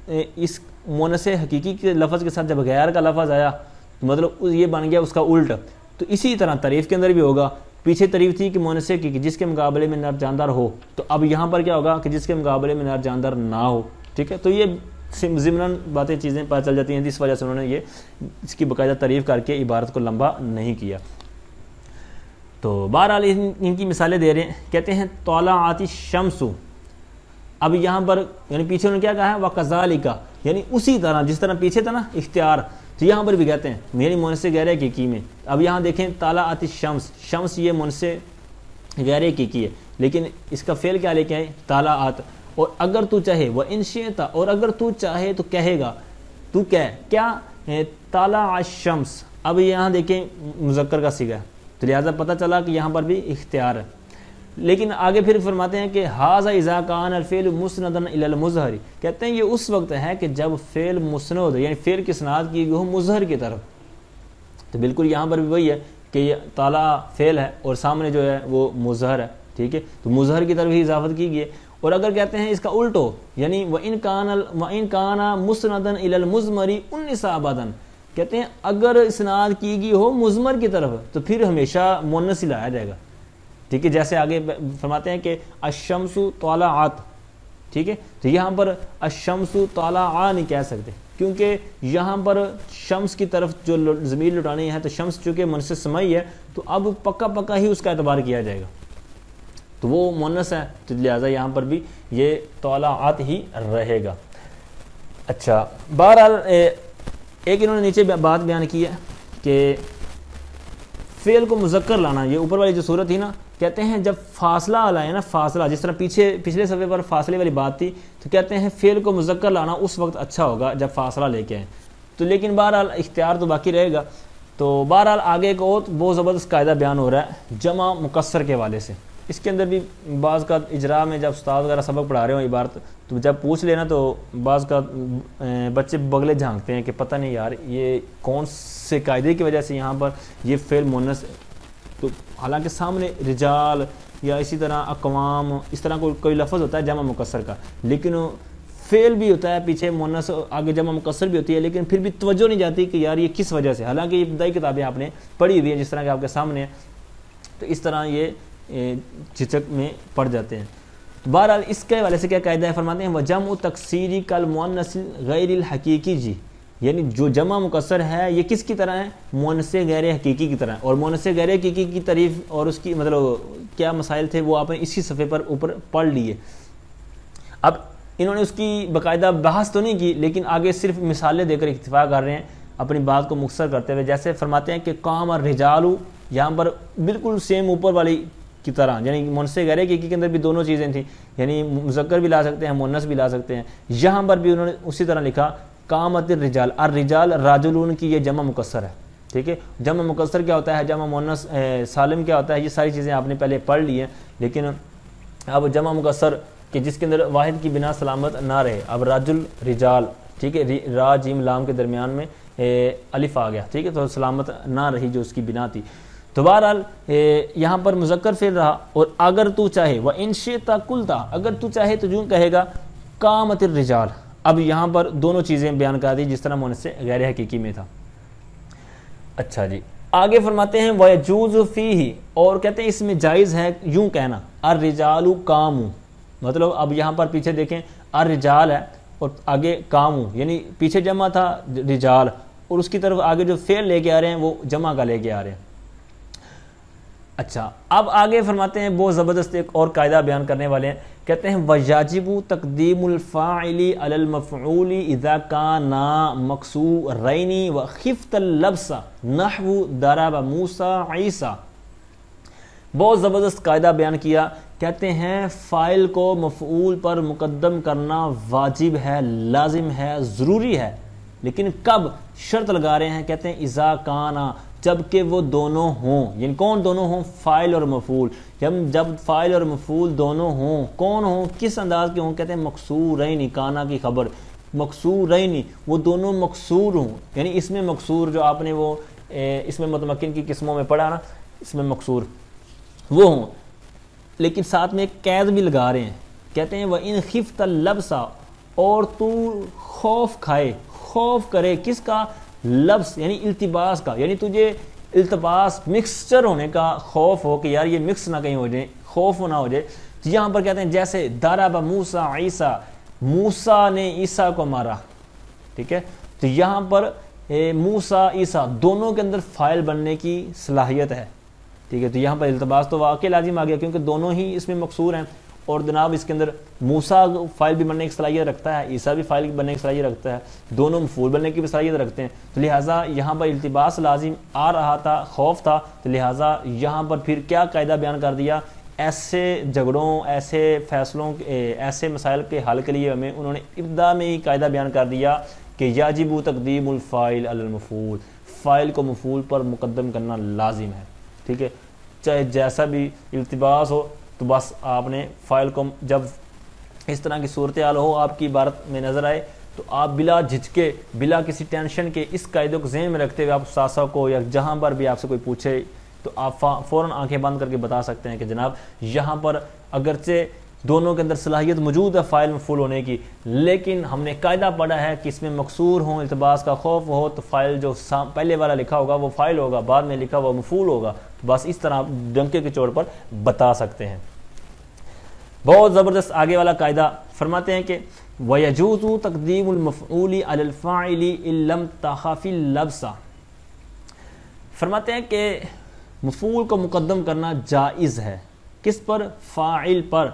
اس مؤنث حقیقی کے لفظ کے ساتھ جب غیر کا لفظ آیا تو مطلب یہ بن گیا اس کا الٹ. تو اسی طرح تعریف کے اندر بھی ہوگا، پیچھے تعریف تھی کہ مؤنث حقیقی جس کے مقابلے میں نر جاندار ہو، تو اب یہاں پر کیا ہوگا کہ جس کے مقابلے میں نر جاندار نہ ہو، ٹھیک ہے. تو یہ ضمناً باتیں چیزیں پتہ چل جاتی ہیں، جس وجہ سے انہوں نے یہ اس کی باقاعدہ تعریف کر کے عبارت کو لمبا نہیں کیا. تو بہرحال ان کی مثالیں دے رہے ہیں. کہتے ہیں طلعت الشمس، اب یہاں پر یعنی پیچھے انہوں نے کیا کہا ہے وَكَذَلِكَ، یعنی اسی طرح جس طرح پیچھے تھا نا اختیار، تو یہاں پر بھی کہتے ہیں یعنی مؤنث غیر حقیقی میں. اب یہاں دیکھیں طلعت الشمس، شمس یہ مؤنث غیر حقیقی ہے، لیکن اس کا فعل کیا لے کے آئے طلعت. اور اگر تو چاہے وَإِن شِئْتَ، اور اگر تو چاہے تو کہے گا، تو کیا طلع الشمس. اب یہاں دیکھیں مذکر کا صیغہ ہے تو لہٰذا پتہ چلا کہ یہاں پر بھی اختیار ہے. لیکن آگے پھر فرماتے ہیں کہ ھذا اذا کان الفعل مسندا الی المظہر، کہتے ہیں یہ اس وقت ہے کہ جب فعل مسند یعنی فعل کی اسناد کی گئی ہو مظہر کی طرف. تو بالکل یہاں پر بھی وہی ہے کہ یہ طالع فعل ہے اور سامنے جو ہے وہ مظہر ہے، ٹھیک ہے، تو مظہر کی طرف ہی اضافت کی گئی ہے. اور اگر کہتے ہیں اس کا الٹ ہو یعنی وَإِن كَانَ مُسْنَدًا إِلَى الْمُضْمَرِ أُنِّثَ أَبَدًا، کہتے ہیں اگر اسناد کی گئی ہو مضمر کی طرف تو پھر ہمیشہ مؤنث ہی لایا جائے گا، ٹھیک ہے. جیسے آگے فرماتے ہیں کہ الشمس طلعت، ٹھیک ہے. تو یہاں پر الشمس طلع نہیں کہہ سکتے کیونکہ یہاں پر شمس کی طرف جو ضمیر لٹانی ہے، تو شمس چونکہ مؤنث سمائی ہے تو اب پکا ہی اس کا اعتبار کیا جائے گا، تو وہ مؤنث ہے، تو لہٰذا یہاں پر بھی یہ طلعت ہی رہے گا. اچھا بہرحال ایک انہوں نے نیچے بات بیان کی ہے کہ فعل کو مذکر لانا، یہ اوپر والی جو صورت تھی نا، کہتے ہیں جب فاصلہ لائے نا، فاصلہ جس طرح پچھلے صفحے پر فاصلے والی بات تھی، تو کہتے ہیں فعل کو مذکر لانا اس وقت اچھا ہوگا جب فاصلہ لے کے آئیں. تو لیکن بہرحال اختیار تو باقی رہے گا. تو بہرحال آگے ایک اور بہت زبردست قاعدہ بیان ہو رہا ہے جمع مکسر کے حوالے سے. اس کے اندر بھی بعض کا اجراء میں جب استاد وغیرہ سبق پڑھا رہے ہوں عبارت تو جب پوچھ لینا تو بعض کا بچے بغلے جھانکتے ہیں کہ پتہ نہیں یار یہ کون سے قاعدے کی وجہ سے یہاں پر یہ فعل مؤنث، تو حالانکہ سامنے رجال یا اسی طرح اقوام اس طرح کوئی لفظ ہوتا ہے جمع مکسر کا، لیکن فعل بھی ہوتا ہے پیچھے مؤنث آگے جمع مکسر بھی ہوتی ہے، لیکن پھر بھی توجہ نہیں جاتی کہ یار یہ کس وجہ سے، حالانکہ یہ ابتدائی کتابیں آپ نے پڑھی ہوئی ہیں جس طرح کہ آپ کے سامنے ہیں، تو اس طرح یہ جھجک میں پڑ جاتے ہیں۔ بہرحال اس کے حوالے سے کیا قاعدہ ہے، فرماتے ہیں وجمع تکسیری کالمؤنث غیر الحقیقی جی، یعنی جو جمع مکسر ہے یہ کس کی طرح ہے، مؤنث غیر حقیقی کی طرح، اور مؤنث غیر حقیقی کی تعریف اور اس کی مطلب کیا مسائل تھے وہ آپ نے اسی صفحے پر اوپر پڑھ لیے۔ اب انہوں نے اس کی باقاعدہ بحث تو نہیں کی، لیکن آگے صرف مثالیں دے کر اکتفا کر رہے ہیں اپنی بات کو مختصر کرتے ہوئے، جیسے فرماتے ہیں کہ قام الرجال، یہاں پر بالکل سیم اوپر والی کی طرح، یعنی مؤنث غیر حقیقی کے اندر بھی دونوں چیزیں تھیں، یعنی مذکر بھی لا سکتے ہیں مؤنث بھی لا سکتے ہیں، یہاں پر بھی انہوں نے اسی طرح لکھا قامت الرجال، الرجال راجلون کی یہ جمع مکسر ہے، ٹھیک ہے۔ جمع مکسر کیا ہوتا ہے، جمع مؤنث سالم کیا ہوتا ہے، یہ ساری چیزیں آپ نے پہلے پڑھ لی ہیں، لیکن اب جمع مکسر کہ جس کے اندر واحد کی بنا سلامت نہ رہے، اب راجل رجال، ٹھیک ہے، را جیم لام کے درمیان میں الف آ گیا، ٹھیک ہے، تو سلامت نہ رہی جو اس کی بنا تھی، تو بہرحال یہاں پر مذکر فعل رہا، اور اگر تو چاہے وَإِن شِئْتَ قُلْتَ، اگر تو چاہے تو یوں کہے گا قامت الرجال، اب یہاں پر دونوں چیزیں بیان کر دی جس طرح مؤنث غیر حقیقی میں تھا۔ اچھا جی، آگے فرماتے ہیں وَيَجُوزُ فِيهِ، اور کہتے ہیں اس میں جائز ہے یوں کہنا الرجال قاموا، مطلب اب یہاں پر پیچھے دیکھیں الرجال ہے اور آگے قاموا، یعنی پیچھے جمع تھا رجال اور اس کی طرف آگے جو فعل لے کے آ رہے ہیں وہ جمع کا لے کے آ رہے ہیں۔ اچھا، اب آگے فرماتے ہیں بہت زبردست ایک اور قاعدہ بیان کرنے والے ہیں، کہتے ہیں وَيَجِبُ تَقْدِيمُ الْفَاعِلِ عَلَى الْمَفْعُولِ إِذَا كَانَا مَكْسُورَيْنِ وَخِفْتَ اللَّبْسَ نَحْوُ ضَرَبَ مُوسَىٰ عِیسیٰ۔ بہت زبردست قاعدہ بیان کیا، کہتے ہیں فاعل کو مفعول پر مقدم کرنا واجب ہے، لازم ہے، ضروری ہے، لیکن کب شرط لگا رہے ہیں، کہتے ہیں اذا کانا، جبکہ وہ دونوں ہوں، یعنی کون دونوں ہوں، فاعل اور مفعول، جب فاعل اور مفعول دونوں ہوں، کون ہوں، کس انداز کے ہوں، کہتے ہیں مکسورین، کانا کی خبر مکسورین، وہ دونوں مکسور ہوں، یعنی اس میں مکسور جو آپ نے وہ اس میں متمکن کی قسموں میں پڑھا نا، اس میں مکسور وہ ہوں، لیکن ساتھ میں ایک قید بھی لگا رہے ہیں، کہتے ہیں وَإِنْ خِفْتَ اللَّبْسَ، اور تو خوف کھائے، خوف کرے کس کا، لبس یعنی التباس کا، یعنی تجھے التباس مکسچر ہونے کا خوف ہو کہ یار یہ مکس نہ کہیں ہو جائے، خوف نہ ہو جائے، تو یہاں پر کہتے ہیں جیسے ضرب موسیٰ عیسیٰ، موسیٰ نے عیسیٰ کو مارا، ٹھیک ہے، تو یہاں پر موسیٰ عیسیٰ دونوں کے اندر فاعل بننے کی صلاحیت ہے، ٹھیک ہے، تو یہاں پر التباس تو واقع لازم آ گیا کیونکہ دونوں ہی اس میں مقصور ہیں، اور جناب اس کے اندر موسیٰ فاعل بھی بننے کی صلاحیت رکھتا ہے، عیسیٰ بھی فاعل بننے کی صلاحیت رکھتا ہے، دونوں مفعول بننے کی بھی صلاحیت رکھتے ہیں، تو لہٰذا یہاں پر التباس لازم آ رہا تھا، خوف تھا، تو لہٰذا یہاں پر پھر کیا قاعدہ بیان کر دیا، ایسے جھگڑوں، ایسے فیصلوں، ایسے مسائل کے حل کے لیے ہمیں انہوں نے ابتدا میں ہی قاعدہ بیان کر دیا کہ یجب تقدیم الفاعل علی المفعول، فاعل کو مفعول پر مقدم کرنا لازم ہے، ٹھیک ہے، چاہے جیسا بھی التباس ہو، تو بس آپ نے فاعل کو جب اس طرح کی صورتحال ہو آپ کی عبارت میں نظر آئے تو آپ بلا جھجکے، بلا کسی ٹینشن کے اس قاعدے کو ذہن میں رکھتے ہوئے آپ استاذہ کو یا جہاں پر بھی آپ سے کوئی پوچھے تو آپ فوراً آنکھیں بند کر کے بتا سکتے ہیں کہ جناب یہاں پر اگرچہ دونوں کے اندر صلاحیت موجود ہے فاعل مفعول ہونے کی، لیکن ہم نے قاعدہ پڑھا ہے کہ اس میں مکسور ہوں، التباس کا خوف ہو، تو فاعل جو پہلے والا لکھا ہوگا وہ فاعل ہوگا، بعد میں لکھا ہوا مفعول ہوگا، بس اس طرح ڈنکے کے چوٹ پر بتا سکتے ہیں۔ بہت زبردست آگے والا قاعدہ فرماتے ہیں کہ وَيَجُوزُ تَقْدِيمُ الْمَفْعُولِ عَلَى الْفَاعِلِ إِن لَمْ تَخَفِ اللَّبْسَ، فرماتے ہیں کہ مفعول کو مقدم کرنا جائز ہے، کس پر، فاعل پر،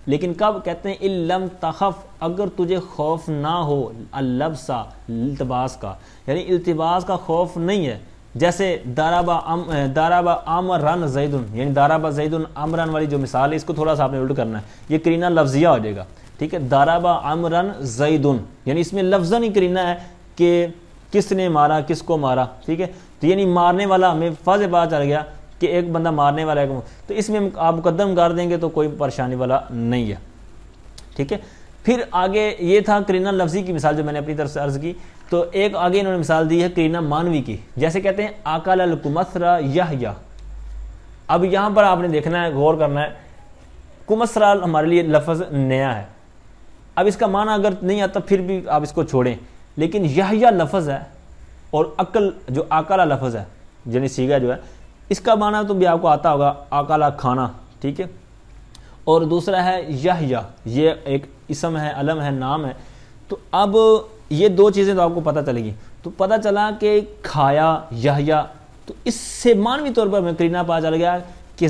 لیکن کب، کہتے ہیں اِن لَمْ تَخَف، اگر تجھے خوف نہ ہو، اللبس، التباس کا، یعنی التباس کا خوف نہیں ہے، جیسے ضرب عمرا زید، یعنی ضرب زید عمرا والی جو مثال ہے اس کو تھوڑا سا آپ نے الٹ کرنا ہے، یہ قرینہ لفظیہ ہو جائے گا، ٹھیک ہے، ضرب عمرا زید، یعنی اس میں لفظاً ہی قرینہ ہے کہ کس نے مارا، کس کو مارا، ٹھیک ہے، تو یعنی مارنے والا ہمیں واضح بات چل گیا کہ ایک بندہ مارنے والا ہے تو اس میں آپ مقدم کر دیں گے تو کوئی پریشانی والا نہیں ہے، ٹھیک ہے۔ پھر آگے یہ تھا کرینہ لفظی کی مثال جو میں نے اپنی طرف سے عرض کی، تو ایک آگے انہوں نے مثال دی ہے کرینہ معنوی کی، جیسے کہتے ہیں آکل الکمثرا یحییٰ۔ اب یہاں پر آپ نے دیکھنا ہے، غور کرنا ہے، کمثرا ہمارے لیے لفظ نیا ہے، اب اس کا معنی اگر نہیں آتا پھر بھی آپ اس کو چھوڑیں، لیکن یحییٰ لفظ ہے اور عقل جو آکلہ لفظ ہے یعنی صیغہ جو ہے اس کا معنی تو بھی آپ کو آتا ہوگا، آکلہ کھانا، ٹھیک ہے۔ اور دوسرا ہے یحییٰ، یہ ایک اسم ہے، علم ہے، نام ہے۔ تو اب یہ دو چیزیں تو آپ کو پتہ چلے گی، تو پتہ چلا کہ کھایا یحییٰ، تو اس سے معنوی طور پر ہمیں قرینہ پتہ چل گیا کہ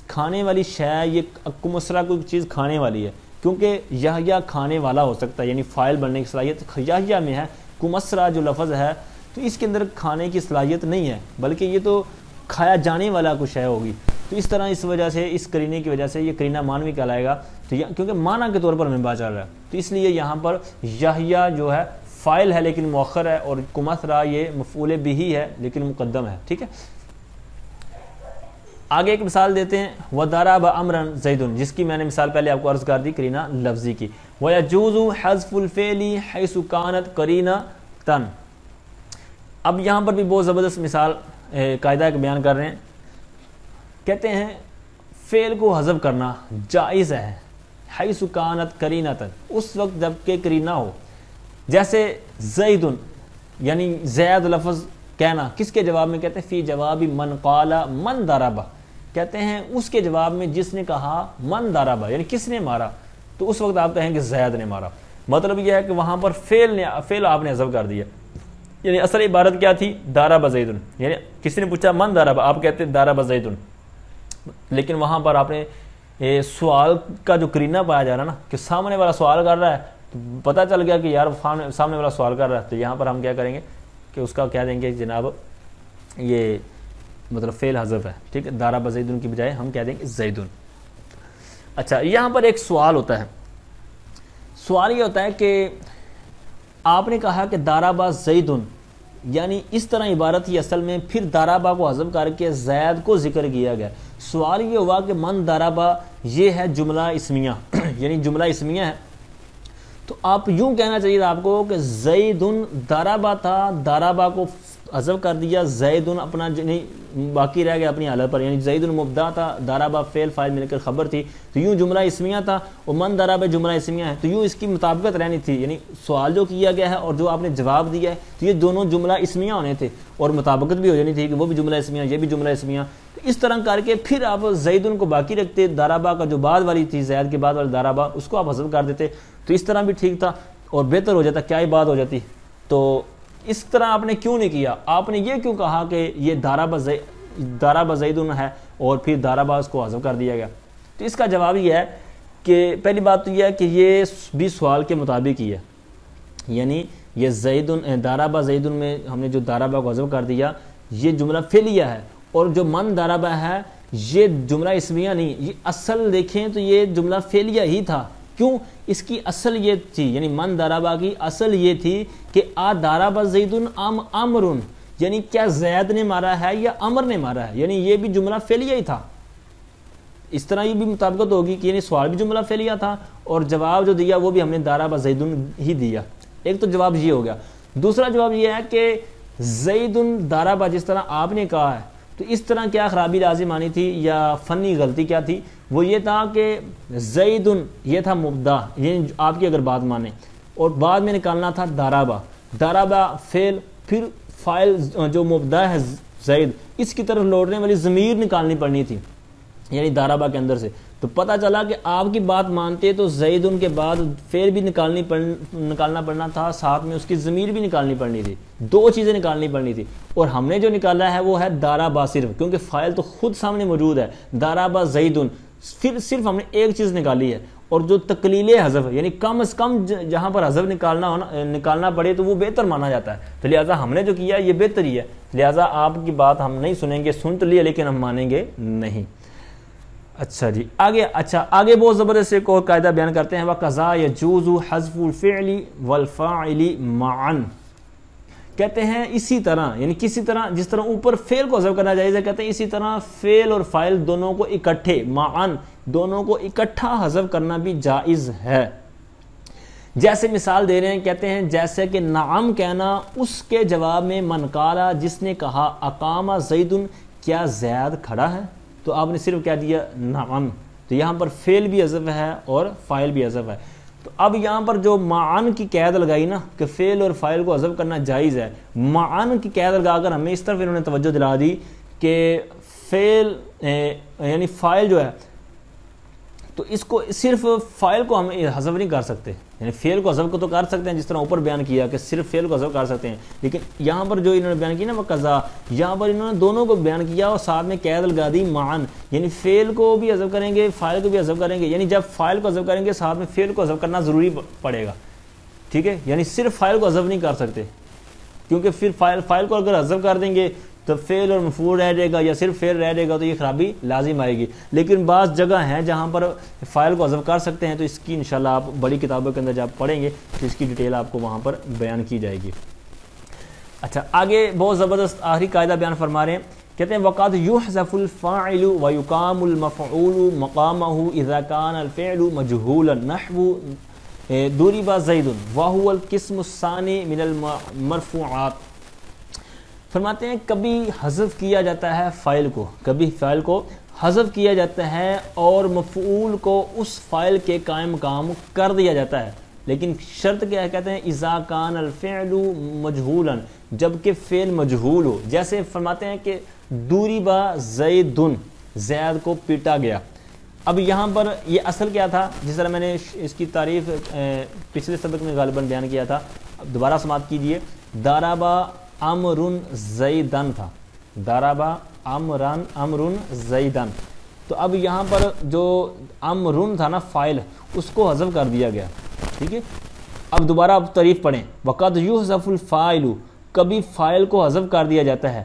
کھانے والی شے، یہ کمثرا کوئی چیز کھانے والی ہے، کیونکہ یحییٰ کھانے والا ہو سکتا ہے، یعنی فاعل بننے کی صلاحیت یحییٰ میں ہے۔ کمثرا جو لفظ ہے تو اس کے اندر کھانے کی صلاحیت نہیں ہے، بلکہ یہ تو کھایا جانے والا کچھ ہے ہوگی، تو اس طرح اس وجہ سے، اس قرینے کی وجہ سے یہ قرینہ معنوی کہلائے گا، تو کیونکہ معنی کے طور پر ہمیں پتہ چل رہا ہے، تو اس لیے یہاں پر یحییٰ جو ہے فاعل ہے لیکن مؤخر ہے، اور کمثرا یہ مفعول بہ ہے لیکن مقدم ہے، ٹھیک ہے۔ آگے ایک مثال دیتے ہیں، وَضَرَبَ أَمْرًا زَيْدٌ، جس کی میں نے مثال پہلے آپ کو عرض کر دی قرینہ لفظی کی۔ وَيَجُوزُ حَذْفُ الْفِعْلِ حَيْثُ كَانَتْ قَرِينَةً۔ اب یہاں پر بھی بہت زبردست مثال قاعدہ کا بیان کر رہے ہیں، کہتے ہیں فعل کو حذف کرنا جائز ہے، حَيْثُ كَانَتْ قَرِينَةً، اس وقت جب کہ قرینہ ہو، جیسے زید، یعنی زید لفظ کہنا، کس کے جواب میں کہتے ہیں؟ فی جواب من قال من ضرب، کہتے ہیں اس کے جواب میں جس نے کہا من ضرب، یعنی کس نے مارا، تو اس وقت آپ کہیں گے زید نے مارا۔ مطلب یہ ہے کہ وہاں پر فعل آپ نے حذف کر دیا، یعنی اصل عبارت کیا تھی؟ ضرب زید، یعنی کسی نے پوچھا من ضرب، آپ کہتے ہیں ضرب زید، لیکن وہاں پر آپ نے سوال کا جو قرینہ پایا جا رہا ہے نا، کہ سامنے والا سوال کر رہا ہے، تو پتہ چل گیا کہ یار سامنے والا سوال کر رہا ہے، تو یہاں پر ہم کیا کریں گے کہ اس کا کہہ دیں گے جناب یہ مطلب فعل حذف ہے، ٹھیک ہے، ضرب زید کی بجائے ہم کہہ دیں گے زید۔ اچھا، یہاں پر ایک سوال ہوتا ہے، سوال یہ ہوتا ہے کہ آپ نے کہا کہ ضرب زید، یعنی اس طرح عبارت ہی اصل میں، پھر ضرب کو حذف کر کے زید کو ذکر کیا گیا۔ سوال یہ ہوا کہ من ضرب یہ ہے جملہ اسمیہ، یعنی جملہ اسمیہ ہے، تو آپ یوں کہنا چاہیے تھا آپ کو کہ زید ضرب تھا، ضرب کو حذف کر دیا، زید اپنا باقی رہ گیا اپنی حالت پر، یعنی زید مبتدا تھا، ضرب فعل فاعل مل کر خبر تھی، تو یوں جملہ اسمیہ تھا، اور من ضرب جملہ اسمیہ ہے، تو یوں اس کی مطابقت رہنی تھی، یعنی سوال جو کیا گیا ہے اور جو آپ نے جواب دیا ہے تو یہ دونوں جملہ اسمیہ ہونے تھے، اور مطابقت بھی ہو جانی تھی کہ وہ بھی جملہ اسمیہ، یہ بھی جملہ اسمیہ، تو اس طرح کر کے پھر آپ زید کو باقی رکھتے، ضرب کا جو بعد والی تھی، زید کے بعد والی ضرب، اس کو آپ حذف کر دیتے، تو اس طرح بھی ٹھیک تھا اور بہتر ہو جاتا، کیا ہی بات ہو جاتی۔ تو اس طرح آپ نے کیوں نہیں کیا؟ آپ نے یہ کیوں کہا کہ یہ ضرب زید ہے اور پھر ضرب اس کو حذف کر دیا گیا؟ تو اس کا جواب یہ ہے کہ پہلی بات تو یہ ہے کہ یہ بھی سوال کے مطابق ہی ہے، یعنی یہ ضرب زید میں ہم نے جو ضرب کو حذف کر دیا یہ جملہ فعلیہ ہے، اور جو من ضرب ہے یہ جملہ اسمیہ نہیں، یہ اصل دیکھیں تو یہ جملہ فعلیہ ہی تھا۔ کیوں؟ اس کی اصل یہ تھی، یعنی من ضرب کی اصل یہ تھی کہ ضرب زید امر، یعنی کیا زید نے مارا ہے یا امر نے مارا ہے، یعنی یہ بھی جملہ فعلیہ ہی تھا۔ اس طرح یہ بھی مطابقت ہوگی کہ یعنی سوال بھی جملہ فعلیہ تھا اور جواب جو دیا وہ بھی ہم نے ضرب زید ہی دیا۔ ایک تو جواب یہ ہو گیا۔ دوسرا جواب یہ ہے کہ زید ضرب جس طرح آپ نے کہا ہے، تو اس طرح کیا خرابی لازم آنی تھی یا فنی غلطی کیا تھی؟ وہ یہ تھا کہ زید یہ تھا مبتدا، یعنی آپ کی اگر بات مانیں، اور بعد میں نکالنا تھا ضرب فعل، پھر فاعل جو مبتدا ہے زید، اس کی طرف لوٹنے والی ضمیر نکالنی پڑنی تھی، یعنی ضرب کے اندر سے۔ تو پتہ چلا کہ آپ کی بات مانتے تو زید کے بعد فعل بھی نکالنا پڑنا تھا، ساتھ میں اس کی ضمیر بھی نکالنی پڑنی تھی، دو چیزیں نکالنی پڑنی تھی، اور ہم نے جو نکالا ہے وہ ہے ضرب صرف، کیونکہ فاعل تو خود سامنے موجود ہے، ضرب زید، پھر صرف ہم نے ایک چیز نکالی ہے، اور جو تقلیل حذف یعنی کم از کم جہاں پر حذف نکالنا پڑے تو وہ بہتر مانا جاتا ہے، تو لہٰذا ہم نے جو کیا یہ بہتر ہی ہے، لہٰذا آپ کی بات ہم نہیں سنیں گے، سن تو لیا لیکن ہم مانیں گے نہیں۔ اچھا جی، آگے بہت زبردست ایک اور قاعدہ بیان کرتے ہیں، وَقَضَا يَجُوزُ حَذْفُ الْفِعْلِ وَالْفَاعِلِ مَعًا، کہتے ہیں اسی طرح، یعنی کسی طرح جس طرح اوپر فعل کو حذف کرنا جائز ہے، کہتے ہیں اسی طرح فعل اور فاعل دونوں کو اکٹھے معاً دونوں کو اکٹھا حذف کرنا بھی جائز ہے۔ جیسے مثال دے رہے ہیں، کہتے ہیں جیسے کہ نعم کہنا اس کے جواب میں من قالا جس نے کہا اقام زید، کیا زید کھڑا ہے، تو آپ نے صرف کہہ دیا نعم، تو یہاں پر فعل بھی حذف ہے اور فاعل بھی حذف ہے۔ تو اب یہاں پر جو معن کی قید لگائی نا کہ فعل اور فاعل کو حذف کرنا جائز ہے، معن کی قید لگا کر ہمیں اس طرف انہوں نے توجہ دلا دی کہ فعل یعنی فاعل جو ہے تو اس کو صرف فاعل کو ہم حذف نہیں کر سکتے، یعنی فعل کو حذف کو تو کر سکتے ہیں جس طرح اوپر بیان کیا کہ صرف فعل کو حذف کر سکتے ہیں، لیکن یہاں پر جو انہوں نے بیان کیا نا وہ قضا، یہاں پر انہوں نے دونوں کو بیان کیا اور ساتھ میں قید لگا دی معن، یعنی فعل کو بھی حذف کریں گے فاعل کو بھی حذف کریں گے، یعنی جب فاعل کو حذف کریں گے ساتھ میں فعل کو حذف کرنا ضروری پڑے گا، ٹھیک ہے، یعنی صرف فاعل کو حذف نہیں کر سکتے، کیونکہ پھر فاعل کو اگر حذف کر دیں گے تو فعل اور مفعول رہ جائے گا یا صرف فعل رہ جائے گا تو یہ خرابی لازم آئے گی، لیکن بعض جگہ ہیں جہاں پر فاعل کو حذف کر سکتے ہیں، تو اس کی انشاءاللہ آپ بڑی کتابوں کے اندر جب پڑھیں گے تو اس کی ڈیٹیل آپ کو وہاں پر بیان کی جائے گی۔ اچھا آگے بہت زبردست آخری قاعدہ بیان فرما رہے ہیں، کہتے ہیں وقد يحذف الفاعل ويقام المفعول مقامه اذا كان الفعل مجهولا نحو ضرب زید وهو القسم الثاني من المرفوعات۔ فرماتے ہیں کبھی حذف کیا جاتا ہے فاعل کو، کبھی فاعل کو حذف کیا جاتا ہے اور مفعول کو اس فاعل کے قائم مقام کر دیا جاتا ہے، لیکن شرط کیا ہے، کہتے ہیں اذا کان الفعل مجہولا، جبکہ فعل مجہول ہو، جیسے فرماتے ہیں کہ ضرب زید، زید کو پیٹا گیا۔ اب یہاں پر یہ اصل کیا تھا، جس طرح میں نے اس کی تعریف پچھلے سبق میں غالباً بیان کیا تھا، اب دوبارہ سماعت کیجئے، ضرب امر زیدن تھا، ضرب امر زیدن، تو اب یہاں پر جو امر تھا نا فاعل، اس کو حذف کر دیا گیا، ٹھیک ہے۔ اب دوبارہ آپ تعریف پڑھیں، وقد یحذف الفاعل، کبھی فاعل کو حذف کر دیا جاتا ہے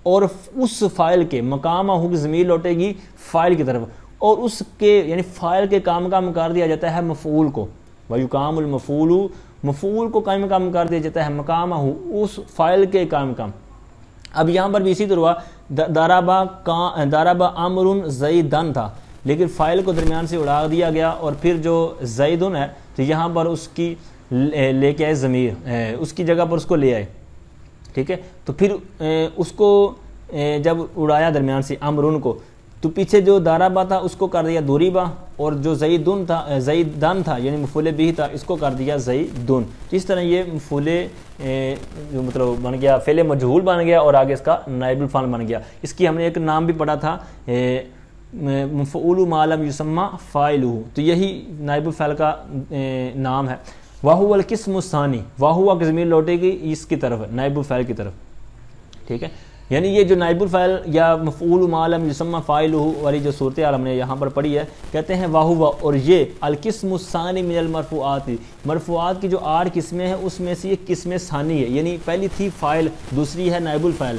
اور اس فاعل کے مقام کی ضمیر لوٹے گی فاعل کی طرف، اور اس کے یعنی فاعل کے کام کر دیا جاتا ہے مفعول کو، ویقام المفعول، مفعول کو قائم مقام کر دیا جاتا ہے مقامہ اس فاعل کے قائم مقام۔ اب یہاں پر بھی اسی طرح ضرب امر زیدن تھا، لیکن فاعل کو درمیان سے اڑا دیا گیا اور پھر جو زیدن ہے تو یہاں پر اس کی لے کے آئے ضمیر، اس کی جگہ پر اس کو لے آئے، ٹھیک ہے، تو پھر اس کو جب اڑایا درمیان سے امرن کو، تو پیچھے جو ضربہ تھا اس کو کر دیا ضربہ، اور جو زیدن تھا یعنی مفعول بھی تھا اس کو کر دیا زیدن، اس طرح یہ مفعول جو مطلب بن گیا فعل مجہول بن گیا اور آگے اس کا نائب الفاعل بن گیا۔ اس کی ہم نے ایک نام بھی پڑھا تھا مفعول ما لم یسمى فاعلہ، تو یہی نائب الفاعل کا نام ہے۔ وَهُوَ الْقِسْمُ الثَّانِي، وَهُوَ کی ضمیر لوٹے گی اس کی طرف، نائب الفاعل کی طرف، ٹھیک ہے، یعنی یہ جو نائب الفاعل یا مفعول ما لم یسمى فاعلہ والی جو صورتحال ہم نے یہاں پر پڑھی ہے، کہتے ہیں وَهُوَ، اور یہ القسم الثانی من المرفوعات، مرفوعات کی جو 8 قسمیں ہیں اس میں سے یہ قسم ثانی ہے، یعنی پہلی تھی فاعل، دوسری ہے نائب الفاعل،